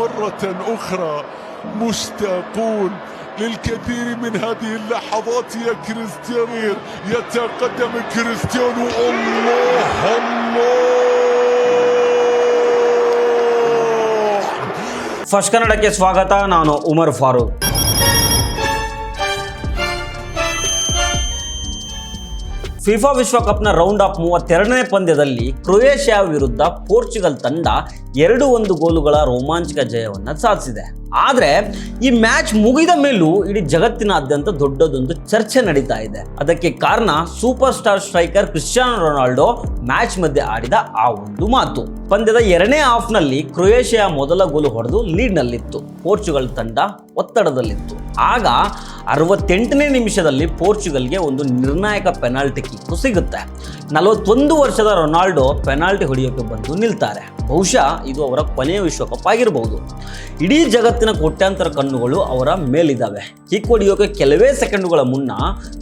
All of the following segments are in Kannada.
مرة أخرى مشتاقون للكثير من هذه اللحظات يا كريستيانو. يتقدم كريستيانو. الله ಫಸ್ಟ್ ಕನ್ನಡಕ್ಕೆ ಸ್ವಾಗತ. ನಾನು ಉಮರ್ ಫಾರೂಕ್. ಫಿಫಾ ವಿಶ್ವಕಪ್ನ ರೌಂಡ್ ಆಫ್ 32ನೇ ಪಂದ್ಯದಲ್ಲಿ ಕ್ರೊಯೇಷಿಯಾ ವಿರುದ್ಧ ಪೋರ್ಚುಗಲ್ ತಂಡ 2-1 ಗೋಲುಗಳ ರೋಮಾಂಚಕ ಜಯವನ್ನು ಸಾಧಿಸಿದೆ. ಆದರೆ ಈ ಮ್ಯಾಚ್ ಮುಗಿದ ಮೇಲೂ ಇಡೀ ಜಗತ್ತಿನಾದ್ಯಂತ ದೊಡ್ಡದೊಂದು ಚರ್ಚೆ ನಡೀತಾ ಇದೆ. ಅದಕ್ಕೆ ಕಾರಣ super star striker Cristiano Ronaldo match ಮಧ್ಯೆ ಆಡಿದ ಆ ಒಂದು ಮಾತು. ಪಂದ್ಯದ 2ನೇ ಹಾಫ್ನಲ್ಲಿ ಕ್ರೊಯೇಷಿಯಾ ಮೊದಲ ಗೋಲು ಹೊಡೆದು ಲೀಡ್ನಲ್ಲಿತ್ತು. ಪೋರ್ಚುಗಲ್ ತಂಡ ಒತ್ತಡದಲ್ಲಿತ್ತು. ಆಗ 68ನೇ ನಿಮಿಷದಲ್ಲಿ ಪೋರ್ಚುಗಲ್ಗೆ ಒಂದು ನಿರ್ಣಾಯಕ ಪೆನಾಲ್ಟಿ ಕಿಕ್ಕು ಸಿಗುತ್ತೆ. 41 ವರ್ಷದ ರೊನಾಲ್ಡೋ ಪೆನಾಲ್ಟಿ ಹೊಡೆಯೋಕೆ ಬಂದು ನಿಲ್ತಾರೆ. ಬಹುಶಃ ಇದು ಅವರ ಕೊನೆಯ ವಿಶ್ವಕಪ್ ಆಗಿರಬಹುದು. ಇಡೀ ಜಗತ್ತಿನ ಕೋಟ್ಯಾಂತರ ಕಣ್ಣುಗಳು ಅವರ ಮೇಲಿದ್ದಾವೆ. ಕಿಕ್ ಹೊಡೆಯೋಕೆ ಕೆಲವೇ ಸೆಕೆಂಡುಗಳ ಮುನ್ನ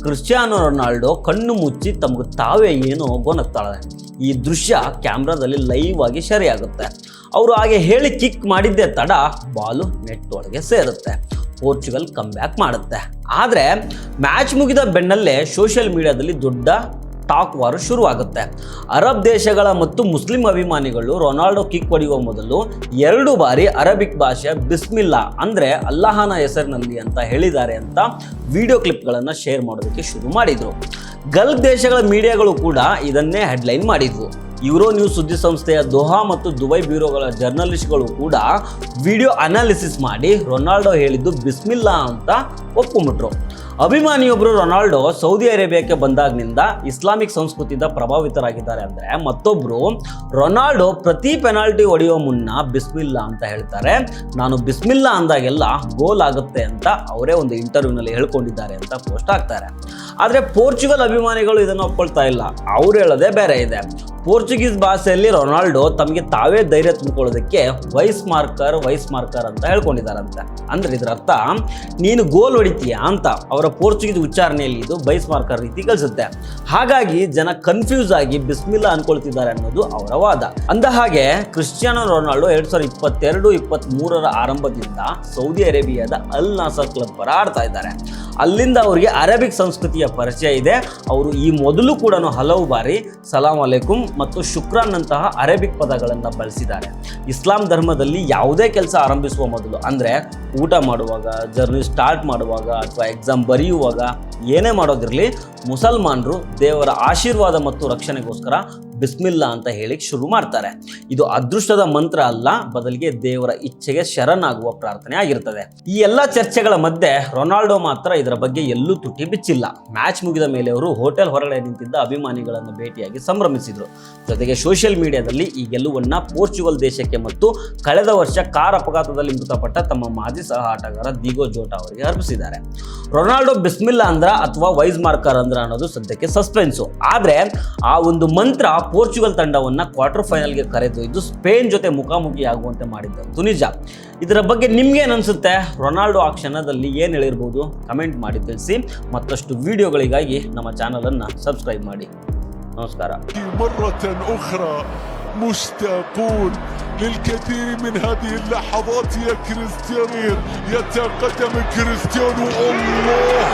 ಕ್ರಿಸ್ಟಿಯಾನೋ ರೊನಾಲ್ಡೋ ಕಣ್ಣು ಮುಚ್ಚಿ ತಮಗೆ ತಾವೇ ಏನೋ ಗೊನಗ್ತಾಳೆ. ಈ ದೃಶ್ಯ ಕ್ಯಾಮ್ರಾದಲ್ಲಿ ಲೈವ್ ಆಗಿ ಸೆರೆಯಾಗುತ್ತೆ. ಅವರು ಹಾಗೆ ಹೇಳಿ ಕಿಕ್ ಮಾಡಿದ್ದೇ ತಡ ಬಾಲು ನೆಟ್ ಒಳಗೆ ಸೇರುತ್ತೆ. ಪೋರ್ಚುಗಲ್ ಕಮ್ ಬ್ಯಾಕ್ ಮಾಡುತ್ತೆ. ಆದರೆ ಮ್ಯಾಚ್ ಮುಗಿದ ಬೆನ್ನಲ್ಲೇ ಸೋಷಿಯಲ್ ಮೀಡಿಯಾದಲ್ಲಿ ದೊಡ್ಡ ಟಾಕ್ ವಾರ್ ಶುರುವಾಗುತ್ತೆ. ಅರಬ್ ದೇಶಗಳ ಮತ್ತು ಮುಸ್ಲಿಂ ಅಭಿಮಾನಿಗಳು ರೊನಾಲ್ಡೋ ಕಿಕ್ ಹೊಡೆಯುವ ಮೊದಲು 2 ಬಾರಿ ಅರಬಿಕ್ ಭಾಷೆಯ ಬಿಸ್ಮಿಲ್ಲಾ ಅಂದರೆ ಅಲ್ಲಾಹನ ಹೆಸರಿನಲ್ಲಿ ಅಂತ ಹೇಳಿದ್ದಾರೆ ಅಂತ ವಿಡಿಯೋ ಕ್ಲಿಪ್ಗಳನ್ನು ಶೇರ್ ಮಾಡೋದಕ್ಕೆ ಶುರು ಮಾಡಿದರು. ಗಲ್ಫ್ ದೇಶಗಳ ಮೀಡಿಯಾಗಳು ಕೂಡ ಇದನ್ನೇ ಹೆಡ್ಲೈನ್ ಮಾಡಿದ್ವು. ಯೂರೋ ನ್ಯೂಸ್ ಸುದ್ದಿ ಸಂಸ್ಥೆಯ ದೋಹಾ ಮತ್ತು ದುಬೈ ಬ್ಯೂರೋಗಳ ಜರ್ನಲಿಸ್ಟ್ಗಳು ಕೂಡ ವಿಡಿಯೋ ಅನಾಲಿಸಿಸ್ ಮಾಡಿ ರೊನಾಲ್ಡೋ ಹೇಳಿದ್ದು ಬಿಸ್ಮಿಲ್ಲಾ ಅಂತ ಒಪ್ಕೊಂಡ್ಬಿಟ್ರು. ಅಭಿಮಾನಿಯೊಬ್ಬರು ರೊನಾಲ್ಡೋ ಸೌದಿ ಅರೇಬಿಯಾಕ್ಕೆ ಬಂದಾಗಿನಿಂದ ಇಸ್ಲಾಮಿಕ್ ಸಂಸ್ಕೃತಿಯಿಂದ ಪ್ರಭಾವಿತರಾಗಿದ್ದಾರೆ ಅಂದರೆ, ಮತ್ತೊಬ್ಬರು ರೊನಾಲ್ಡೋ ಪ್ರತಿ ಪೆನಾಲ್ಟಿ ಹೊಡೆಯುವ ಮುನ್ನ ಬಿಸ್ಮಿಲ್ಲಾ ಅಂತ ಹೇಳ್ತಾರೆ. ನಾನು ಬಿಸ್ಮಿಲ್ಲಾ ಅಂದಾಗೆಲ್ಲ ಗೋಲ್ ಆಗುತ್ತೆ ಅಂತ ಅವರೇ ಒಂದು ಇಂಟರ್ವ್ಯೂನಲ್ಲಿ ಹೇಳ್ಕೊಂಡಿದ್ದಾರೆ ಅಂತ ಪೋಸ್ಟ್ ಹಾಕ್ತಾರೆ. ಆದರೆ ಪೋರ್ಚುಗಲ್ ಅಭಿಮಾನಿಗಳು ಇದನ್ನು ಒಪ್ಕೊಳ್ತಾ ಇಲ್ಲ. ಅವ್ರು ಹೇಳೋದೇ ಬೇರೆ ಇದೆ. ಪೋರ್ಚುಗೀಸ್ ಭಾಷೆಯಲ್ಲಿ ರೊನಾಲ್ಡೋ ತಮಗೆ ತಾವೇ ಧೈರ್ಯ ತುಂಬಿಕೊಳ್ಳೋದಕ್ಕೆ ವೈಸ್ ಮಾರ್ಕರ್ ಅಂತ ಹೇಳ್ಕೊಂಡಿದ್ದಾರಂತೆ. ಅಂದ್ರೆ ಇದರ ಅರ್ಥ ನೀನು ಗೋಲ್ ಹೊಡಿತೀಯಾ ಅಂತ ಅವರ ಪೋರ್ಚುಗೀಸ್ ಉಚ್ಚಾರಣೆಯಲ್ಲಿ ಇದು ವೈಸ್ ಮಾರ್ಕರ್ ರೀತಿ ಕಲಿಸುತ್ತೆ. ಹಾಗಾಗಿ ಜನ ಕನ್ಫ್ಯೂಸ್ ಆಗಿ ಬಿಸ್ಮಿಲ್ಲಾ ಅನ್ಕೊಳ್ತಿದ್ದಾರೆ ಅನ್ನೋದು ಅವರ ವಾದ. ಅಂದ ಹಾಗೆ ಕ್ರಿಸ್ಟಿಯಾನೋ ರೊನಾಲ್ಡೋ 2022-23ರ ಆರಂಭದಿಂದ ಸೌದಿ ಅರೇಬಿಯಾದ ಅಲ್ ನಾಸರ್ ಕ್ಲಬ್ ಪರ ಆಡ್ತಾ ಇದ್ದಾರೆ. ಅಲ್ಲಿಂದ ಅವರಿಗೆ ಅರೇಬಿಕ್ ಸಂಸ್ಕೃತಿಯ ಪರಿಚಯ ಇದೆ. ಅವರು ಈ ಮೊದಲು ಕೂಡ ಹಲವು ಬಾರಿ ಸಲಾಂ ಅಲೈಕುಂ ಮತ್ತು ಶುಕ್ರಾನ್ ನಂತಹ ಅರೇಬಿಕ್ ಪದಗಳನ್ನು ಬಳಸಿದ್ದಾರೆ. ಇಸ್ಲಾಂ ಧರ್ಮದಲ್ಲಿ ಯಾವುದೇ ಕೆಲಸ ಆರಂಭಿಸುವ ಮೊದಲು ಅಂದರೆ ಊಟ ಮಾಡುವಾಗ, ಜರ್ನಿ ಸ್ಟಾರ್ಟ್ ಮಾಡುವಾಗ ಅಥವಾ ಎಕ್ಸಾಮ್ ಬರೆಯುವಾಗ ಏನೇ ಮಾಡೋದಿರಲಿ, ಮುಸಲ್ಮಾನರು ದೇವರ ಆಶೀರ್ವಾದ ಮತ್ತು ರಕ್ಷಣೆಗೋಸ್ಕರ ಬಿಸ್ಮಿಲ್ಲಾ ಅಂತ ಹೇಳಿ ಶುರು ಮಾಡ್ತಾರೆ. ಇದು ಅದೃಷ್ಟದ ಮಂತ್ರ ಅಲ್ಲ, ಬದಲಿಗೆ ದೇವರ ಇಚ್ಛೆಗೆ ಶರಣಾಗುವ ಪ್ರಾರ್ಥನೆ ಆಗಿರ್ತದೆ. ಈ ಎಲ್ಲ ಚರ್ಚೆಗಳ ಮಧ್ಯೆ ರೊನಾಲ್ಡೋ ಮಾತ್ರ ಇದರ ಬಗ್ಗೆ ಎಲ್ಲೂ ತುಟಿ ಬಿಚ್ಚಿಲ್ಲ. ಮ್ಯಾಚ್ ಮುಗಿದ ಮೇಲೆ ಅವರು ಹೋಟೆಲ್ ಹೊರಗಡೆ ನಿಂತಿದ್ದ ಅಭಿಮಾನಿಗಳನ್ನು ಭೇಟಿಯಾಗಿ ಸಂಭ್ರಮಿಸಿದರು. ಜೊತೆಗೆ ಸೋಷಿಯಲ್ ಮೀಡಿಯಾದಲ್ಲಿ ಈ ಗೆಲುವನ್ನು ಪೋರ್ಚುಗಲ್ ದೇಶಕ್ಕೆ ಮತ್ತು ಕಳೆದ ವರ್ಷ ಕಾರ್ ಅಪಘಾತದಲ್ಲಿ ಮೃತಪಟ್ಟ ತಮ್ಮ ಮಾಜಿ ಸಹ ಆಟಗಾರ ದಿಗೋ ಜೋಟಾ ಅವರಿಗೆ ಅರ್ಪಿಸಿದ್ದಾರೆ. ರೊನಾಲ್ಡೋ ಬಿಸ್ಮಿಲ್ಲಾ ಅಂದ್ರ ಅಥವಾ ವೈಸ್ ಮಾರ್ಕರ್ ಅಂದ್ರ ಅನ್ನೋದು ಸದ್ಯಕ್ಕೆ ಸಸ್ಪೆನ್ಸು. ಆದರೆ ಆ ಒಂದು ಮಂತ್ರ ಪೋರ್ಚುಗಲ್ ತಂಡವನ್ನು ಕ್ವಾರ್ಟರ್ ಫೈನಲ್ಗೆ ಕರೆದೊಯ್ದು ಸ್ಪೇನ್ ಜೊತೆ ಮುಖಾಮುಖಿ ಆಗುವಂತೆ ಮಾಡಿದ್ದಂತೂ ನಿಜ. ಇದರ ಬಗ್ಗೆ ನಿಮ್ಗೇನು ಅನಿಸುತ್ತೆ? ರೊನಾಲ್ಡೋ ಆ ಕ್ಷಣದಲ್ಲಿ ಏನು ಹೇಳಿರ್ಬೋದು? ಕಮೆಂಟ್ ಮಾಡಿ ತಿಳಿಸಿ. ಮತ್ತಷ್ಟು ವಿಡಿಯೋಗಳಿಗಾಗಿ ನಮ್ಮ ಚಾನಲನ್ನು ಸಬ್ಸ್ಕ್ರೈಬ್ ಮಾಡಿ. ನಮಸ್ಕಾರ. مشتاقون للكثير من هذه اللحظات يا كريستيانو. يتقدم كريستيانو. الله